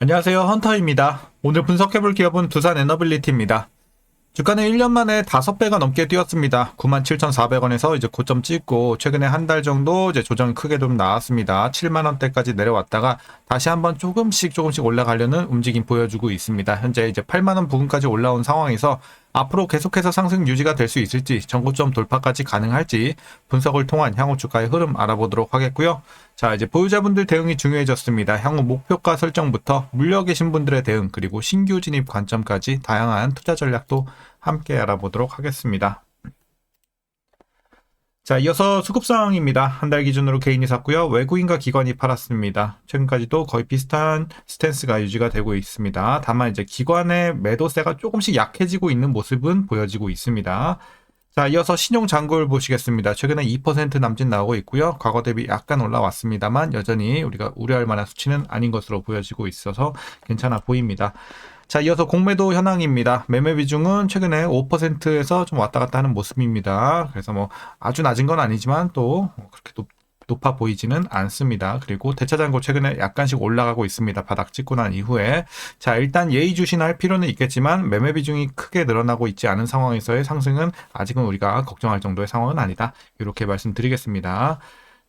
안녕하세요. 헌터입니다. 오늘 분석해볼 기업은 두산 에너빌리티입니다. 주가는 1년 만에 5배가 넘게 뛰었습니다. 97,400원에서 이제 고점 찍고 최근에 한 달 정도 이제 조정 크게 좀 나왔습니다. 7만원대까지 내려왔다가 다시 한번 조금씩 올라가려는 움직임 보여주고 있습니다. 현재 이제 8만원 부근까지 올라온 상황에서 앞으로 계속해서 상승 유지가 될 수 있을지, 전고점 돌파까지 가능할지 분석을 통한 향후 주가의 흐름 알아보도록 하겠고요. 자, 이제 보유자분들 대응이 중요해졌습니다. 향후 목표가 설정부터 물려 계신 분들의 대응, 그리고 신규 진입 관점까지 다양한 투자 전략도 함께 알아보도록 하겠습니다. 자, 이어서 수급 상황입니다. 한 달 기준으로 개인이 샀고요. 외국인과 기관이 팔았습니다. 최근까지도 거의 비슷한 스탠스가 유지가 되고 있습니다. 다만 이제 기관의 매도세가 조금씩 약해지고 있는 모습은 보여지고 있습니다. 자, 이어서 신용 잔고를 보시겠습니다. 최근에 2% 남짓 나오고 있고요. 과거 대비 약간 올라왔습니다만 여전히 우리가 우려할 만한 수치는 아닌 것으로 보여지고 있어서 괜찮아 보입니다. 자, 이어서 공매도 현황입니다. 매매 비중은 최근에 5%에서 좀 왔다 갔다 하는 모습입니다. 그래서 뭐 아주 낮은 건 아니지만 또 그렇게 높아 보이지는 않습니다. 그리고 대차잔고 최근에 약간씩 올라가고 있습니다. 바닥 찍고 난 이후에. 자, 일단 예의주시할 필요는 있겠지만 매매 비중이 크게 늘어나고 있지 않은 상황에서의 상승은 아직은 우리가 걱정할 정도의 상황은 아니다. 이렇게 말씀드리겠습니다.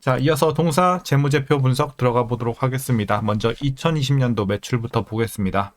자, 이어서 동사 재무제표 분석 들어가 보도록 하겠습니다. 먼저 2020년도 매출부터 보겠습니다.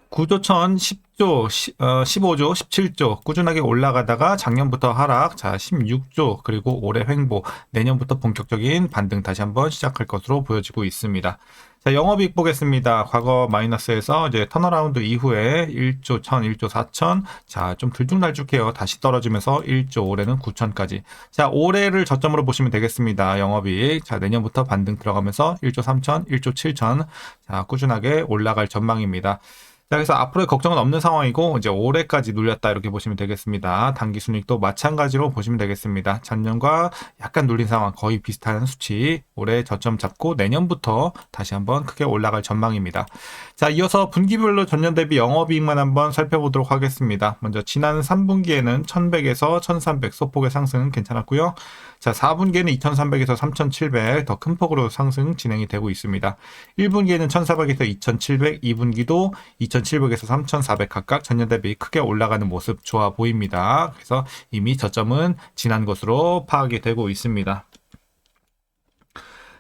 9조 10조, 15조, 17조 꾸준하게 올라가다가 작년부터 하락, 자 16조, 그리고 올해 횡보, 내년부터 본격적인 반등 다시 한번 시작할 것으로 보여지고 있습니다. 자, 영업이익 보겠습니다. 과거 마이너스에서 이제 턴어라운드 이후에 1조 1000, 1조 4000, 자, 좀 들쭉날쭉해요. 다시 떨어지면서 1조, 올해는 9000까지. 자, 올해를 저점으로 보시면 되겠습니다. 영업이익. 자, 내년부터 반등 들어가면서 1조 3000, 1조 7000, 자, 꾸준하게 올라갈 전망입니다. 자, 그래서 앞으로의 걱정은 없는 상황이고 이제 올해까지 눌렸다 이렇게 보시면 되겠습니다. 단기 순이익도 마찬가지로 보시면 되겠습니다. 작년과 약간 눌린 상황, 거의 비슷한 수치. 올해 저점 잡고 내년부터 다시 한번 크게 올라갈 전망입니다. 자, 이어서 분기별로 전년 대비 영업이익만 한번 살펴보도록 하겠습니다. 먼저 지난 3분기에는 1100에서 1300 소폭의 상승은 괜찮았고요. 자, 4분기에는 2300에서 3700 더 큰 폭으로 상승 진행이 되고 있습니다. 1분기에는 1400에서 2700, 2분기도 2700에서 3400 각각 전년 대비 크게 올라가는 모습 좋아 보입니다. 그래서 이미 저점은 지난 것으로 파악이 되고 있습니다.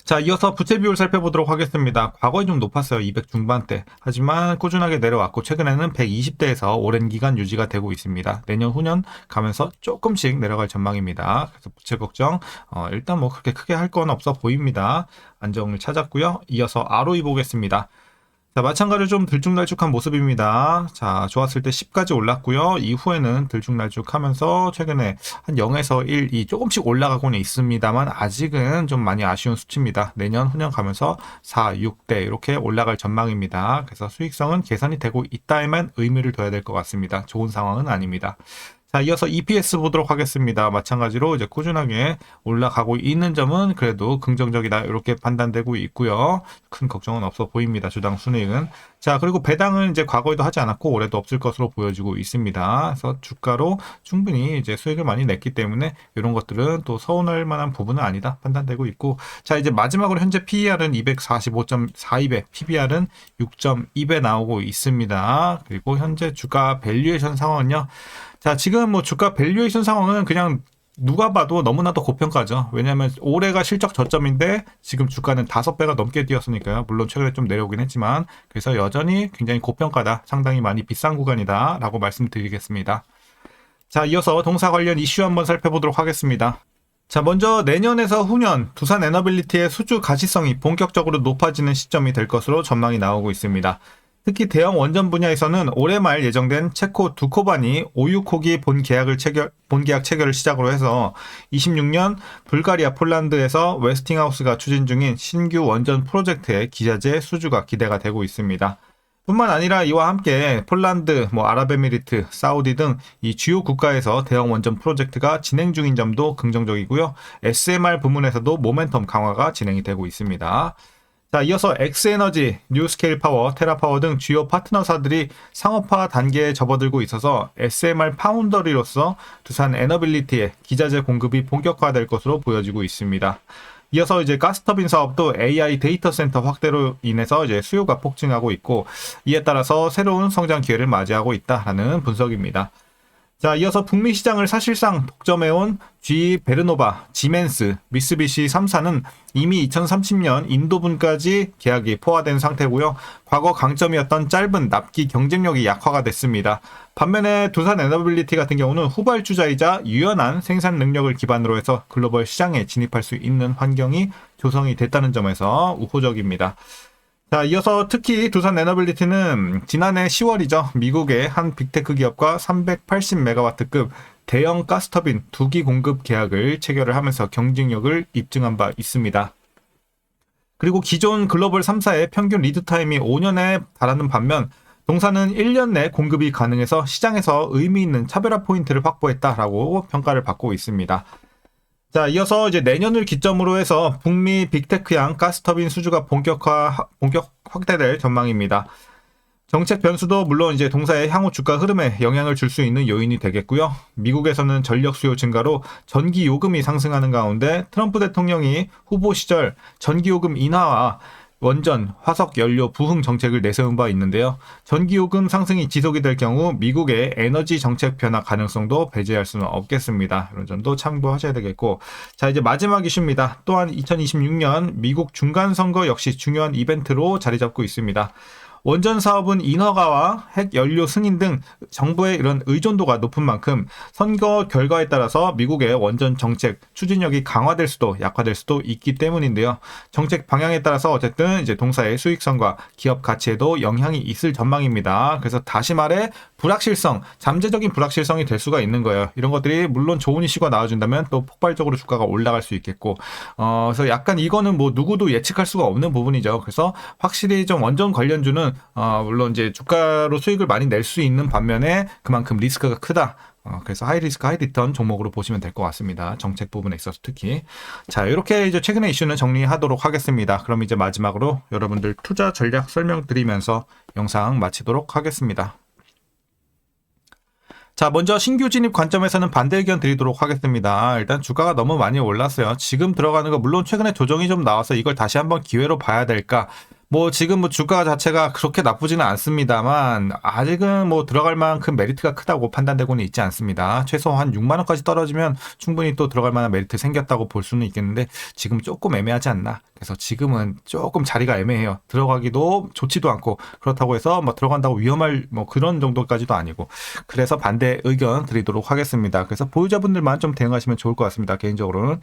자, 이어서 부채 비율 살펴보도록 하겠습니다. 과거에 좀 높았어요. 200 중반대. 하지만 꾸준하게 내려왔고 최근에는 120대에서 오랜 기간 유지가 되고 있습니다. 내년 후년 가면서 조금씩 내려갈 전망입니다. 그래서 부채 걱정 일단 뭐 그렇게 크게 할 건 없어 보입니다. 안정을 찾았고요. 이어서 ROE 보겠습니다. 자, 마찬가지로 좀 들쭉날쭉한 모습입니다. 자, 좋았을 때 10까지 올랐고요. 이후에는 들쭉날쭉하면서 최근에 한 0에서 1, 2 조금씩 올라가고는 있습니다만 아직은 좀 많이 아쉬운 수치입니다. 내년, 후년 가면서 4, 6대 이렇게 올라갈 전망입니다. 그래서 수익성은 개선이 되고 있다에만 의미를 둬야 될 것 같습니다. 좋은 상황은 아닙니다. 자, 이어서 EPS 보도록 하겠습니다. 마찬가지로 이제 꾸준하게 올라가고 있는 점은 그래도 긍정적이다 이렇게 판단되고 있고요. 큰 걱정은 없어 보입니다. 주당 순이익은. 자, 그리고 배당은 이제 과거에도 하지 않았고 올해도 없을 것으로 보여지고 있습니다. 그래서 주가로 충분히 이제 수익을 많이 냈기 때문에 이런 것들은 또 서운할 만한 부분은 아니다 판단되고 있고. 자, 이제 마지막으로 현재 PER은 245.42배, PBR은 6.2배 나오고 있습니다. 그리고 현재 주가 밸류에이션 상황은요. 자, 지금 뭐 주가 밸류에이션 상황은 그냥 누가 봐도 너무나도 고평가죠. 왜냐하면 올해가 실적 저점인데 지금 주가는 5배가 넘게 뛰었으니까요. 물론 최근에 좀 내려오긴 했지만 그래서 여전히 굉장히 고평가다. 상당히 많이 비싼 구간이다 라고 말씀드리겠습니다. 자, 이어서 동사 관련 이슈 한번 살펴보도록 하겠습니다. 자, 먼저 내년에서 후년 두산 에너빌리티의 수주 가시성이 본격적으로 높아지는 시점이 될 것으로 전망이 나오고 있습니다. 특히 대형 원전 분야에서는 올해 말 예정된 체코 두코반이 오유코기 본계약 체결을 시작으로 해서 26년 불가리아 폴란드에서 웨스팅하우스가 추진 중인 신규 원전 프로젝트의 기자재 수주가 기대가 되고 있습니다. 뿐만 아니라 이와 함께 폴란드, 아랍에미리트, 사우디 등 이 주요 국가에서 대형 원전 프로젝트가 진행 중인 점도 긍정적이고요. SMR 부문에서도 모멘텀 강화가 진행이 되고 있습니다. 자, 이어서 엑스에너지, 뉴스케일 파워, 테라파워 등 주요 파트너사들이 상업화 단계에 접어들고 있어서 SMR 파운더리로서 두산 에너빌리티의 기자재 공급이 본격화될 것으로 보여지고 있습니다. 이어서 이제 가스터빈 사업도 AI 데이터 센터 확대로 인해서 이제 수요가 폭증하고 있고, 이에 따라서 새로운 성장 기회를 맞이하고 있다라는 분석입니다. 자, 이어서 북미 시장을 사실상 독점해온 GE 베르노바, 지멘스, 미쓰비시 3사는 이미 2030년 인도분까지 계약이 포화된 상태고요. 과거 강점이었던 짧은 납기 경쟁력이 약화가 됐습니다. 반면에 두산 에너빌리티 같은 경우는 후발주자이자 유연한 생산 능력을 기반으로 해서 글로벌 시장에 진입할 수 있는 환경이 조성이 됐다는 점에서 우호적입니다. 자, 이어서 특히 두산 에너빌리티는 지난해 10월이죠. 미국의 한 빅테크 기업과 380메가와트급 대형 가스터빈 2기 공급 계약을 체결을 하면서 경쟁력을 입증한 바 있습니다. 그리고 기존 글로벌 3사의 평균 리드 타임이 5년에 달하는 반면 동사는 1년 내 공급이 가능해서 시장에서 의미 있는 차별화 포인트를 확보했다라고 평가를 받고 있습니다. 자, 이어서 이제 내년을 기점으로 해서 북미 빅테크향 가스터빈 수주가 본격 확대될 전망입니다. 정책 변수도 물론 이제 동사의 향후 주가 흐름에 영향을 줄 수 있는 요인이 되겠고요. 미국에서는 전력 수요 증가로 전기 요금이 상승하는 가운데 트럼프 대통령이 후보 시절 전기 요금 인하와 원전, 화석 연료 부흥 정책을 내세운 바 있는데요. 전기요금 상승이 지속이 될 경우 미국의 에너지 정책 변화 가능성도 배제할 수는 없겠습니다. 이런 점도 참고하셔야 되겠고, 자, 이제 마지막 이슈입니다. 또한 2026년 미국 중간선거 역시 중요한 이벤트로 자리 잡고 있습니다. 원전 사업은 인허가와 핵 연료 승인 등 정부의 이런 의존도가 높은 만큼 선거 결과에 따라서 미국의 원전 정책 추진력이 강화될 수도 약화될 수도 있기 때문인데요. 정책 방향에 따라서 어쨌든 이제 동사의 수익성과 기업 가치에도 영향이 있을 전망입니다. 그래서 다시 말해 불확실성, 잠재적인 불확실성이 될 수가 있는 거예요. 이런 것들이 물론 좋은 이슈가 나와준다면 또 폭발적으로 주가가 올라갈 수 있겠고, 그래서 약간 이거는 뭐 누구도 예측할 수가 없는 부분이죠. 그래서 확실히 좀 원전 관련주는 물론 이제 주가로 수익을 많이 낼 수 있는 반면에 그만큼 리스크가 크다. 그래서 하이 리스크 하이 리턴 종목으로 보시면 될 것 같습니다. 정책 부분에 있어서 특히. 자, 이렇게 이제 최근의 이슈는 정리하도록 하겠습니다. 그럼 이제 마지막으로 여러분들 투자 전략 설명드리면서 영상 마치도록 하겠습니다. 자, 먼저 신규 진입 관점에서는 반대 의견 드리도록 하겠습니다. 일단 주가가 너무 많이 올랐어요. 지금 들어가는 거 물론 최근에 조정이 좀 나와서 이걸 다시 한번 기회로 봐야 될까? 뭐 지금 뭐 주가 자체가 그렇게 나쁘지는 않습니다만 아직은 뭐 들어갈 만큼 메리트가 크다고 판단되고는 있지 않습니다. 최소 한 6만 원까지 떨어지면 충분히 또 들어갈 만한 메리트 생겼다고 볼 수는 있겠는데 지금 조금 애매하지 않나. 그래서 지금은 조금 자리가 애매해요. 들어가기도 좋지도 않고 그렇다고 해서 뭐 들어간다고 위험할 뭐 그런 정도까지도 아니고, 그래서 반대 의견 드리도록 하겠습니다. 그래서 보유자분들만 좀 대응하시면 좋을 것 같습니다. 개인적으로는.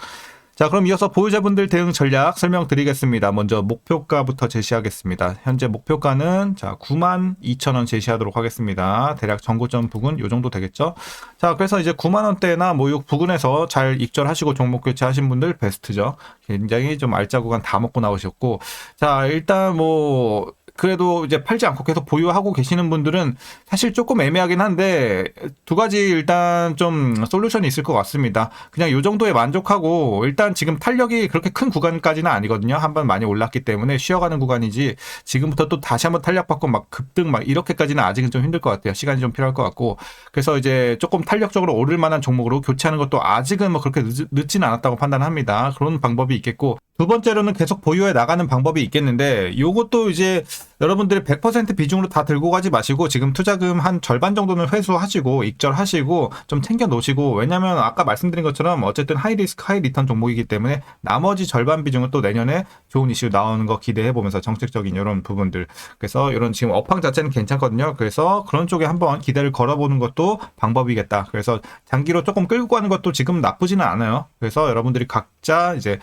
자, 그럼 이어서 보유자분들 대응 전략 설명드리겠습니다. 먼저 목표가부터 제시하겠습니다. 현재 목표가는 자 92,000원 제시하도록 하겠습니다. 대략 전고점 부근 요 정도 되겠죠. 자, 그래서 이제 9만 원대나 뭐 요 부근에서 잘 익절하시고 종목 교체하신 분들 베스트죠. 굉장히 좀 알짜 구간 다 먹고 나오셨고, 자, 일단 뭐 그래도 이제 팔지 않고 계속 보유하고 계시는 분들은 사실 조금 애매하긴 한데 두 가지 일단 좀 솔루션이 있을 것 같습니다. 그냥 요 정도에 만족하고, 일단 지금 탄력이 그렇게 큰 구간까지는 아니거든요. 한번 많이 올랐기 때문에 쉬어가는 구간이지 지금부터 또 다시 한번 탄력받고 막 급등 막 이렇게까지는 아직은 좀 힘들 것 같아요. 시간이 좀 필요할 것 같고, 그래서 이제 조금 탄력적으로 오를 만한 종목으로 교체하는 것도 아직은 뭐 그렇게 늦지는 않았다고 판단합니다. 그런 방법이 있겠고, 두 번째로는 계속 보유해 나가는 방법이 있겠는데, 요것도 이제 여러분들이 100% 비중으로 다 들고 가지 마시고 지금 투자금 한 절반 정도는 회수하시고 익절하시고 좀 챙겨 놓으시고, 왜냐면 아까 말씀드린 것처럼 어쨌든 하이 리스크 하이 리턴 종목이기 때문에 나머지 절반 비중은 또 내년에 좋은 이슈 나오는 거 기대해 보면서 정책적인 이런 부분들, 그래서 이런 지금 업황 자체는 괜찮거든요. 그래서 그런 쪽에 한번 기대를 걸어보는 것도 방법이겠다. 그래서 장기로 조금 끌고 가는 것도 지금 나쁘지는 않아요. 그래서 여러분들이 각자 이제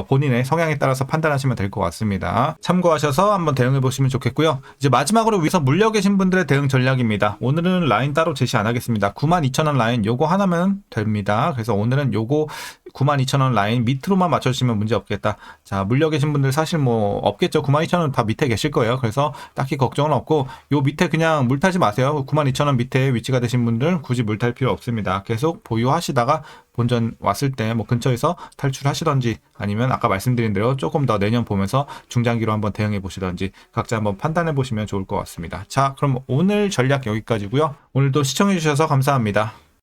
본인의 성향에 따라서 판단하시면 될 것 같습니다. 참고하셔서 한번 대응해 보시면 좋겠고요. 이제 마지막으로 위에서 물려 계신 분들의 대응 전략입니다. 오늘은 라인 따로 제시 안 하겠습니다. 92,000원 라인 요거 하나면 됩니다. 그래서 오늘은 요거 92,000원 라인 밑으로만 맞춰주시면 문제 없겠다. 자, 물려 계신 분들 사실 뭐 없겠죠. 92,000원 다 밑에 계실 거예요. 그래서 딱히 걱정은 없고, 요 밑에 그냥 물 타지 마세요. 92,000원 밑에 위치가 되신 분들은 굳이 물 탈 필요 없습니다. 계속 보유하시다가 본전 왔을 때 뭐 근처에서 탈출하시던지, 아니면 아까 말씀드린 대로 조금 더 내년 보면서 중장기로 한번 대응해 보시던지 각자 한번 판단해 보시면 좋을 것 같습니다. 자, 그럼 오늘 전략 여기까지고요. 오늘도 시청해 주셔서 감사합니다.